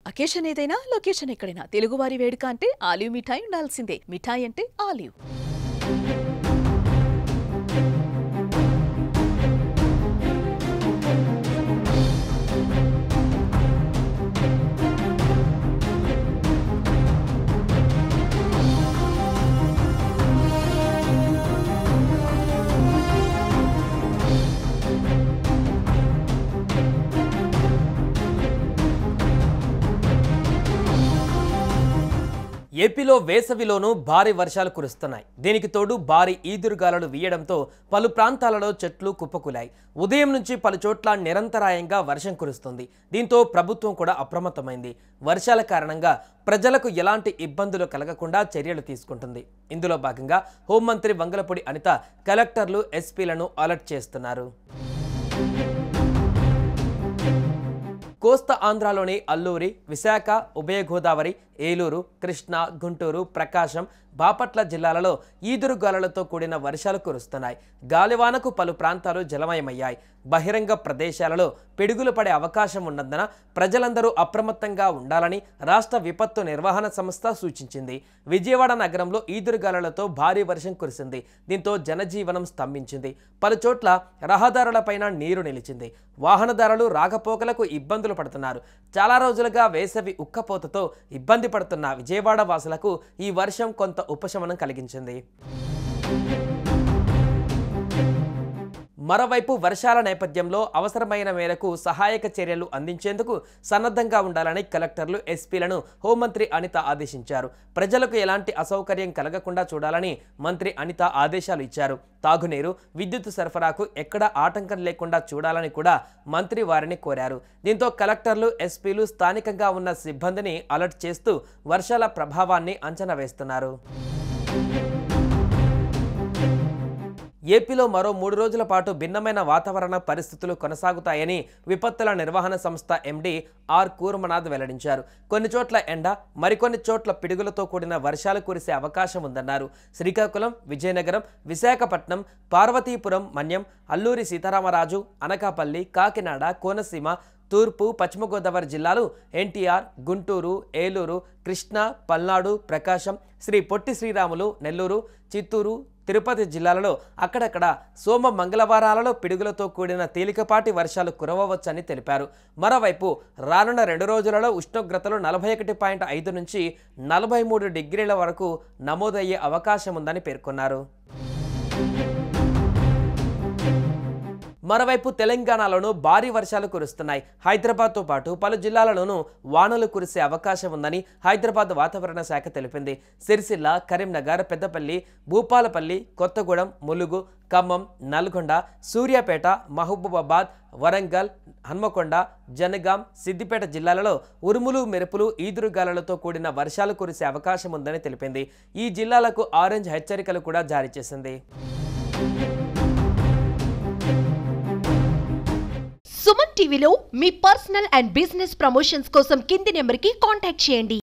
Occasion ఏదైనా location ఎక్కడైనా తెలుగువారి వేడుక అంటే ఆలివ్ మిఠాయి ఉండాల్సిందే. మిఠాయి అంటే ఆలివ్. ఏపీలో వేసవిలోనూ భారీ వర్షాలు కురుస్తున్నాయి. దీనికి తోడు భారీ ఈదురుగాలులు వీయడంతో పలు ప్రాంతాలలో చెట్లు కుప్పకూలాయి. ఉదయం నుంచి పలు చోట్ల నిరంతరాయంగా వర్షం కురుస్తుంది. దీంతో ప్రభుత్వం కూడా అప్రమత్తమైంది. వర్షాల కారణంగా ప్రజలకు ఎలాంటి ఇబ్బందులు కలగకుండా చర్యలు తీసుకుంటుంది. ఇందులో భాగంగా హోంమంత్రి వంగలపూడి అనిత కలెక్టర్లు, ఎస్పీలను అలర్ట్ చేస్తున్నారు. కోస్తా ఆంధ్రాలోని అల్లూరి, విశాఖ, ఉభయ గోదావరి, ఏలూరు, కృష్ణా, గుంటూరు, ప్రకాశం, బాపట్ల జిల్లాలలో ఈదురుగాలులతో కూడిన వర్షాలు కురుస్తున్నాయి. గాలివానకు పలు ప్రాంతాలు జలమయమయ్యాయి. బహిరంగ ప్రదేశాలలో పిడుగులు పడే అవకాశం ఉన్నందున ప్రజలందరూ అప్రమత్తంగా ఉండాలని రాష్ట్ర విపత్తు నిర్వహణ సంస్థ సూచించింది. విజయవాడ నగరంలో ఈదురుగాలులతో భారీ వర్షం కురిసింది. దీంతో జనజీవనం స్తంభించింది. పలు చోట్ల రహదారులపైన నీరు నిలిచింది. వాహనదారులు రాకపోకలకు ఇబ్బందులు పడుతున్నారు. చాలా రోజులుగా వేసవి ఉక్కపోతతో ఇబ్బంది పడుతున్న విజయవాడ వాసులకు ఈ వర్షం కొంత ఉపశమనం కలిగించింది. మరోవైపు వర్షాల నేపథ్యంలో అవసరమైన మేరకు సహాయక చర్యలు అందించేందుకు సన్నద్ధంగా ఉండాలని కలెక్టర్లు, ఎస్పీలను హోంమంత్రి అనిత ఆదేశించారు. ప్రజలకు ఎలాంటి అసౌకర్యం కలగకుండా చూడాలని మంత్రి అనిత ఆదేశాలు ఇచ్చారు. తాగునీరు, విద్యుత్ సరఫరాకు ఎక్కడా ఆటంకం లేకుండా చూడాలని కూడా మంత్రి వారిని కోరారు. దీంతో కలెక్టర్లు, ఎస్పీలు స్థానికంగా ఉన్న సిబ్బందిని అలర్ట్ చేస్తూ వర్షాల ప్రభావాన్ని అంచనా వేస్తున్నారు. ఏపీలో మరో 3 రోజుల పాటు భిన్నమైన వాతావరణ పరిస్థితులు కొనసాగుతాయని విపత్తుల నిర్వహణ సంస్థ ఎండీ ఆర్ కూర్మనాథ్ వెల్లడించారు. కొన్ని చోట్ల ఎండ, మరికొన్ని చోట్ల పిడుగులతో కూడిన వర్షాలు కురిసే అవకాశం ఉందన్నారు. శ్రీకాకుళం, విజయనగరం, విశాఖపట్నం, పార్వతీపురం, మన్యం, అల్లూరి సీతారామరాజు, అనకాపల్లి, కాకినాడ, కోనసీమ, తూర్పు, పశ్చిమ గోదావరి జిల్లాలు, ఎన్టీఆర్, గుంటూరు, ఏలూరు, కృష్ణా, పల్నాడు, ప్రకాశం, శ్రీ పొట్టి శ్రీరాములు, నెల్లూరు, చిత్తూరు, తిరుపతి జిల్లాలలో అక్కడక్కడ సోమ, మంగళవారాలలో పిడుగులతో కూడిన తేలికపాటి వర్షాలు కురవవచ్చని తెలిపారు. మరోవైపు రానున్న 2 రోజులలో ఉష్ణోగ్రతలు 41.5 నుంచి 43 డిగ్రీల వరకు నమోదయ్యే అవకాశం ఉందని పేర్కొన్నారు. మరోవైపు తెలంగాణలోనూ భారీ వర్షాలు కురుస్తున్నాయి. హైదరాబాద్తో పాటు పలు జిల్లాలలోనూ వానలు కురిసే అవకాశం ఉందని హైదరాబాద్ వాతావరణ శాఖ తెలిపింది. సిరిసిల్ల, కరీంనగర్, పెద్దపల్లి, భూపాలపల్లి, కొత్తగూడెం, ములుగు, ఖమ్మం, నల్గొండ, సూర్యాపేట, మహబూబాబాద్, వరంగల్, హన్మకొండ, జనగాం, సిద్దిపేట జిల్లాలలో ఉరుములు, మెరుపులు, ఈదురుగాలులతో కూడిన వర్షాలు కురిసే అవకాశం ఉందని తెలిపింది. ఈ జిల్లాలకు ఆరెంజ్ హెచ్చరికలు కూడా జారీ చేసింది. సుమన్ టీవీలో మీ పర్సనల్ అండ్ బిజినెస్ ప్రమోషన్స్ కోసం కింది నెంబర్కి కాంటాక్ట్ చేయండి.